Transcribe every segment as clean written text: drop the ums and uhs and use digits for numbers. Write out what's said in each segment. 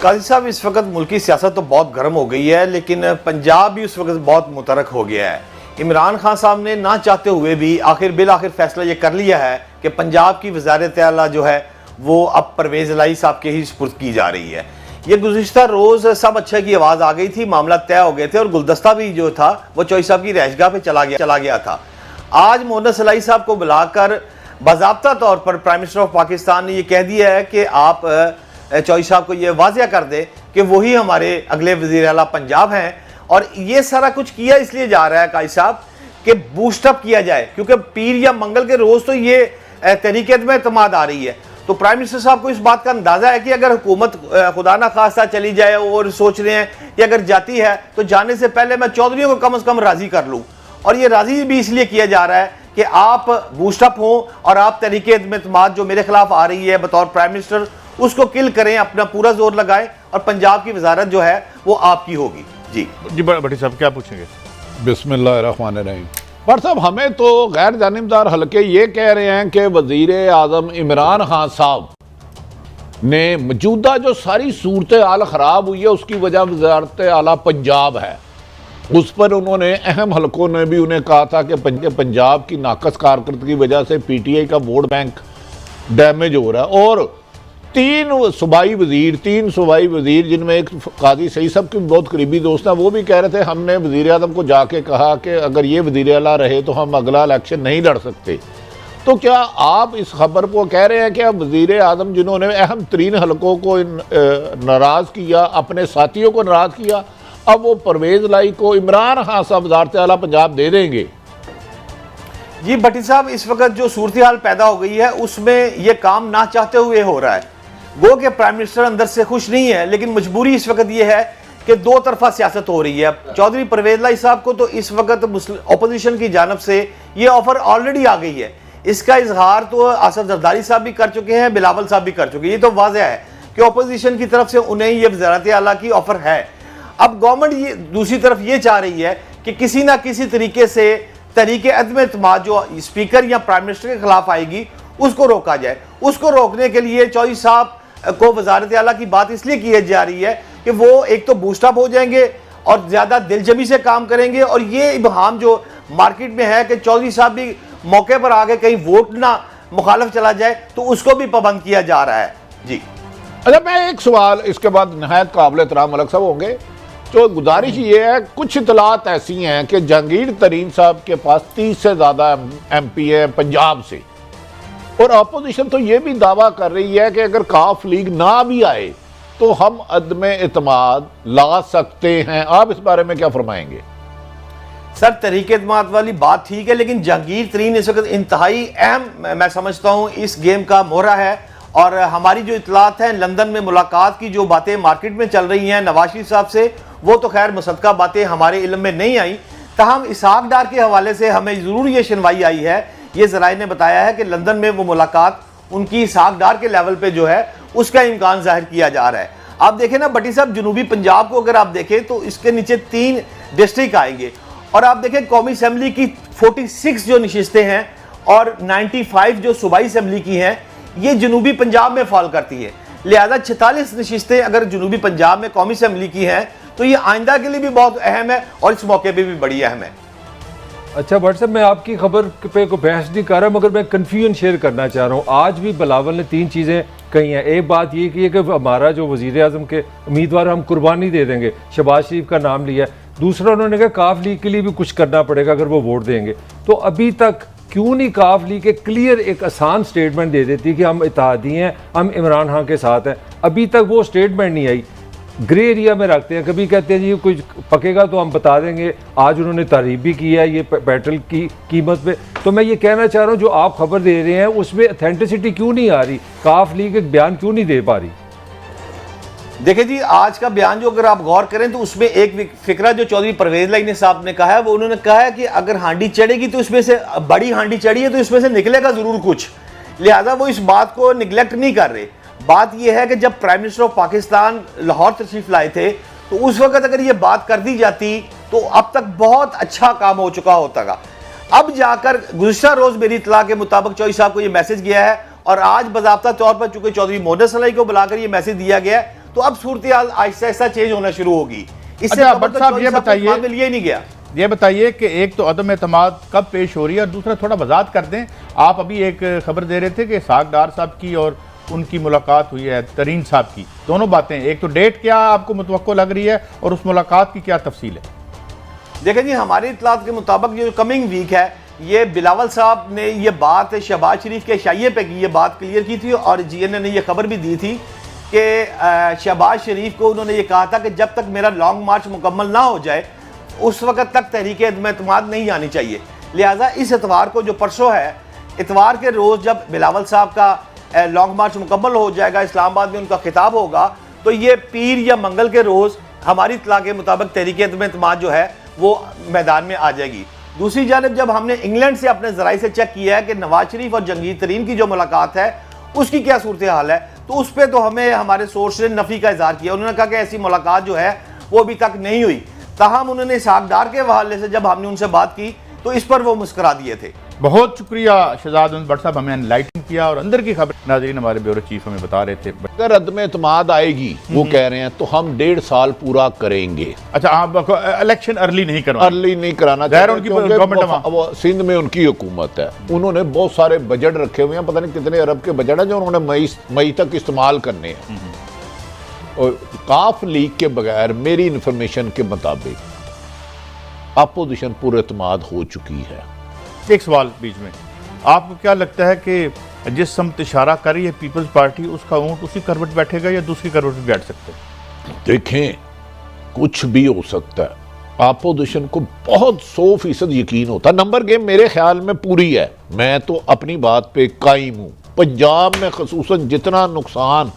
काजी साहब, इस वक्त मुल्की सियासत तो बहुत गर्म हो गई है, लेकिन पंजाब भी उस वक्त बहुत मुतरक हो गया है। इमरान खान साहब ने ना चाहते हुए भी बिल आखिर फैसला ये कर लिया है कि पंजाब की वज़ारत आला जो है वो अब परवेज़ इलाही साहब के ही सुपुर्द की जा रही है। ये गुज़िश्ता रोज़ सब अच्छा की आवाज़ आ गई थी, मामला तय हो गए थे और गुलदस्ता भी जो था वो चौधरी साहब की रहशगाह पे चला गया था। आज मोहम्मद सलाई साहब को बुलाकर बाज़ाब्ता तौर पर प्राइम मिनिस्टर ऑफ पाकिस्तान ने यह कह दिया है कि आप चौधरी साहब को ये वाज़िया कर दे कि वही हमारे अगले वज़ीर आला पंजाब हैं। और ये सारा कुछ किया इसलिए जा रहा है काजी साहब कि बूस्टअप किया जाए, क्योंकि पीर या मंगल के रोज़ तो ये तहरीक में एतमाद आ रही है। तो प्राइम मिनिस्टर साहब को इस बात का अंदाज़ा है कि अगर हुकूमत खुदा ना खास्ता चली जाए और सोच रहे हैं कि अगर जाती है तो जाने से पहले मैं चौधरियों को कम से कम राज़ी कर लूँ। और ये राज़ी भी इसलिए किया जा रहा है कि आप बूस्टअप हों और आप तहरीक एतमाद जो मेरे खिलाफ आ रही है बतौर प्राइम मिनिस्टर, उसको किल करें, अपना पूरा जोर लगाएं और पंजाब की वजारत जो है वो आपकी होगी। जी भट्टी साहब क्या पूछेंगे? बिस्मिल्लाहिर्रहमानिर्रहीम। पर साहब, हमें तो गैर जानिबदार हलके ये कह रहे हैं कि वजीर आज़म इमरान खान साहब ने मौजूदा जो सारी सूरत हाल ख़राब हुई है उसकी वजह वज़ारत आला पंजाब है। उस पर उन्होंने अहम हलकों ने भी उन्हें कहा था कि पंजाब की नाकस कारकर्दगी की वजह से PTI का वोट बैंक डैमेज हो रहा है। और तीन सूबाई वजीर जिनमें एक काजी सईद साहब की बहुत करीबी दोस्त हैं, वो भी कह रहे थे हमने वज़ीर आज़म को जाके कहा कि अगर ये वज़ीर आला रहे तो हम अगला इलेक्शन नहीं लड़ सकते। तो क्या आप इस खबर को कह रहे हैं कि अब वज़ीर आज़म जिन्होंने अहम तरीन हलकों को नाराज़ किया, अपने साथियों को नाराज़ किया, अब वो परवेज़ इलाही को इमरान खान साहब वज़ारत आला पंजाब दे देंगे? जी भट्टी साहब, इस वक्त जो सूरत हाल पैदा हो गई है उसमें यह काम ना चाहते हुए हो रहा है। गो के प्राइम मिनिस्टर अंदर से खुश नहीं है, लेकिन मजबूरी इस वक्त यह है कि दो तरफा सियासत हो रही है। चौधरी परवेज़ इलाही साहब को तो इस वक्त अपोजिशन की जानब से ये ऑफर ऑलरेडी आ गई है। इसका इजहार तो आसफ जरदारी साहब भी कर चुके हैं, बिलावल साहब भी कर चुके हैं। ये तो वाज़ेह है कि अपोजिशन की तरफ से उन्हें ये वज़ारत आला की ऑफर है। अब गवर्नमेंट ये दूसरी तरफ ये चाह रही है कि किसी ना किसी तरीके से तहरीक अदम एतमाद जो स्पीकर या प्राइम मिनिस्टर के खिलाफ आएगी उसको रोका जाए। उसको रोकने के लिए चौधरी साहब को वज़ारत आला की बात इसलिए की जा रही है कि वो एक तो बूस्टअप हो जाएंगे और ज़्यादा दिलजमी से काम करेंगे। और ये इबहाम जो मार्केट में है कि चौधरी साहब भी मौके पर आगे कहीं वोट ना मुखालफ चला जाए, तो उसको भी पाबंद किया जा रहा है। जी अच्छा, मैं एक सवाल इसके बाद नहायत काबिल एहतराम मलिक साहब होंगे। तो गुजारिश ये है, कुछ इतलात ऐसी हैं कि जहांगीर तरीन साहब के पास 30 से ज़्यादा MP है पंजाब से, और अपोजिशन तो ये भी दावा कर रही है कि अगर काफ लीग ना भी आए तो हम अदम एतमाद ला सकते हैं। आप इस बारे में क्या फरमाएंगे? सर, तहरीक एतमाद वाली बात ठीक है, लेकिन जहांगीर तरीन इस वक्त इंतहाई अहम मैं समझता हूँ इस गेम का मोहरा है। और हमारी जो इतलात हैं लंदन में मुलाकात की जो बातें मार्केट में चल रही हैं नवाज शरीफ साहब से, वो तो खैर मुसद्दका बातें हमारे इल्म में नहीं आई। ताहम इसहाक डार के हवाले से हमें ज़रूर ये शनवाई आई है, ये ज़राए ने बताया है कि लंदन में वो मुलाकात उनकी इसहाक डार के लेवल पे जो है उसका इम्कान जाहिर किया जा रहा है। आप देखें ना भट्टी साहब, जनूबी पंजाब को अगर आप देखें तो इसके नीचे 3 डिस्ट्रिक्ट आएंगे। और आप देखें कौमी असम्बली की 46 जो नशिस्तें हैं और 95 जो सूबाई असम्बली की हैं, ये जनूबी पंजाब में फॉल करती है। लिहाजा 46 नशिस्तें अगर जनूबी पंजाब में कौमी असम्बली की हैं तो ये आइंदा के लिए भी बहुत अहम है और इस मौके पर भी बड़ी अहम है। अच्छा भट्ट साहब, मैं आपकी खबर पे कोई बहस नहीं कर रहा, मगर मैं कन्फ्यूजन शेयर करना चाह रहा हूँ। आज भी बिलावल ने 3 चीज़ें कही हैं। एक बात ये की है कि हमारा जो वज़ीर आज़म के उम्मीदवार हम कुर्बानी दे देंगे, शहबाज शरीफ का नाम लिया। दूसरा, उन्होंने कहा काफ लीग के लिए भी कुछ करना पड़ेगा अगर वो वोट देंगे। तो अभी तक क्यों नहीं काफ लीग एक क्लियर एक आसान स्टेटमेंट दे देती कि हम इत्तेहादी हैं, हम इमरान खान के साथ हैं? अभी तक वो स्टेटमेंट नहीं आई, ग्रे एरिया में रखते हैं। कभी कहते हैं जी कुछ पकेगा तो हम बता देंगे। आज उन्होंने तारीफ भी की है ये पेट्रोल की कीमत पे। तो मैं ये कहना चाह रहा हूँ, जो आप खबर दे रहे हैं उसमें ऑथेंटिसिटी क्यों नहीं आ रही? काफ लीग एक बयान क्यों नहीं दे पा रही? देखिए जी, आज का बयान जो अगर आप गौर करें तो उसमें एक फिक्रा जो चौधरी परवेज़ इलाही साहब ने कहा है, वो उन्होंने कहा है कि अगर हांडी चढ़ेगी तो इसमें से बड़ी हांडी चढ़ी है तो इसमें से निकलेगा ज़रूर कुछ। लिहाजा वो इस बात को निगलेक्ट नहीं कर रहे। बात यह है कि जब prime minister of Pakistan Lahore तशरीफ लाए थे तो उस वक्त अगर ये बात कर दी जाती तो अब तक बहुत अच्छा काम हो चुका होता। अब जाकर गुज़िश्ता रोज़ मेरी इतला के मुताबिक चौधरी साहब को ये मैसेज गया है और आज बाज़ाब्ता तौर पर चूंकि चौधरी मोहम्मद सलाई को बुलाकर ये मैसेज दिया गया है, तो अब सूरत हाल आहिस्ता आहिस्ता चेंज होना शुरू होगी। इससे अच्छा, कबल भट्ट साहब, ये बताइए, में लिया ही नहीं गया। ये बताइए कि एक तो अदम एतमाद कब पेश हो रही है, और दूसरा थोड़ा वजाहत कर दें। आप अभी एक खबर दे रहे थे कि इसहाक डार साहब की और उनकी मुलाकात हुई है तरीन साहब की, दोनों बातें, एक तो डेट क्या आपको मुतवक्को लग रही है और उस मुलाकात की क्या तफसील है? देखें जी, हमारी इत्तलात के मुताबिक जो कमिंग वीक है, ये बिलावल साहब ने ये बात शहबाज शरीफ के शाइये पे की, ये बात क्लियर की थी, और GNA ने ये खबर भी दी थी कि शहबाज शरीफ को उन्होंने ये कहा था कि जब तक मेरा लॉन्ग मार्च मुकम्मल ना हो जाए उस वक्त तक तहरीक एतमाद नहीं आनी चाहिए। लिहाजा इस इतवार को, जो परसों है, इतवार के रोज़ जब बिलावल साहब का लॉन्ग मार्च मुकम्मल हो जाएगा, इस्लामाबाद में उनका खिताब होगा, तो ये पीर या मंगल के रोज़ हमारी इत्तला के मुताबिक तहरीक एतमाद जो है वो मैदान में आ जाएगी। दूसरी जानब जब हमने इंग्लैंड से अपने ज़राए से चेक किया है कि नवाज शरीफ और जंगीर तरीन की जो मुलाकात है उसकी क्या सूरत हाल है, तो उस पर तो हमें हमारे सोर्स ने नफ़ी का इज़हार किया। उन्होंने कहा कि ऐसी मुलाकात जो है वो अभी तक नहीं हुई। ताहम उन्होंने इसहाक डार के हवाले से जब हमने उनसे बात की तो इस पर वो मुस्करा दिए थे। बहुत शुक्रिया शहजाद भट्ट साहब, हमें एनलाइटन किया और अंदर की खबर नाज़रीन हमारे ब्यूरो चीफ हमें बता रहे थे। अगर अदम एतमाद आएगी, वो कह रहे हैं, तो हम 1.5 साल पूरा करेंगे। अच्छा, आप इलेक्शन अर्ली नहीं करवा, अर्ली नहीं कराना ज़ाहिर चाहते, उनकी क्योंकि गवर्नमेंट वो सिंध में उनकी हुकूमत है, उन्होंने बहुत सारे बजट रखे हुए हैं, पता नहीं कितने अरब के बजट है जो उन्होंने मई तक इस्तेमाल करने हैं। और काफ लीग के बगैर मेरी इंफॉर्मेशन के मुताबिक अपोजिशन पुरएतमाद हो चुकी है। एक सवाल बीच में, आपको क्या लगता है कि जिस समत इशारा कर रही है पीपल्स पार्टी, उसका ऊंट उसी करवट बैठेगा या दूसरी करवट में बैठ सकते हैं? देखें, कुछ भी हो सकता है। अपोजिशन को बहुत 100% यकीन होता है। नंबर गेम मेरे ख्याल में पूरी है। मैं तो अपनी बात पे कायम हूँ। पंजाब में खसूसन जितना नुकसान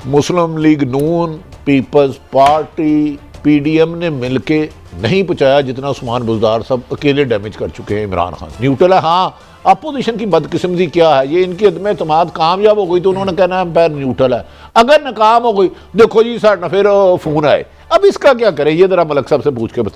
मुस्लिम लीग नून, पीपल्स पार्टी, PDM ने मिलके नहीं पहुंचाया जितना उस्मान बुज़दार साहब अकेले डैमेज कर चुके हैं। इमरान खान न्यूट्रल है। हाँ, अपोजिशन की बदकिस्मती क्या है, ये इनकी अदम एतमाद कामयाब हो गई तो उन्होंने कहना है पैर न्यूट्रल है। अगर नाकाम हो गई, देखो जी साढ़ा फिर फोन आए, अब इसका क्या करें, ये जरा मलक साहब से पूछ के बताएं।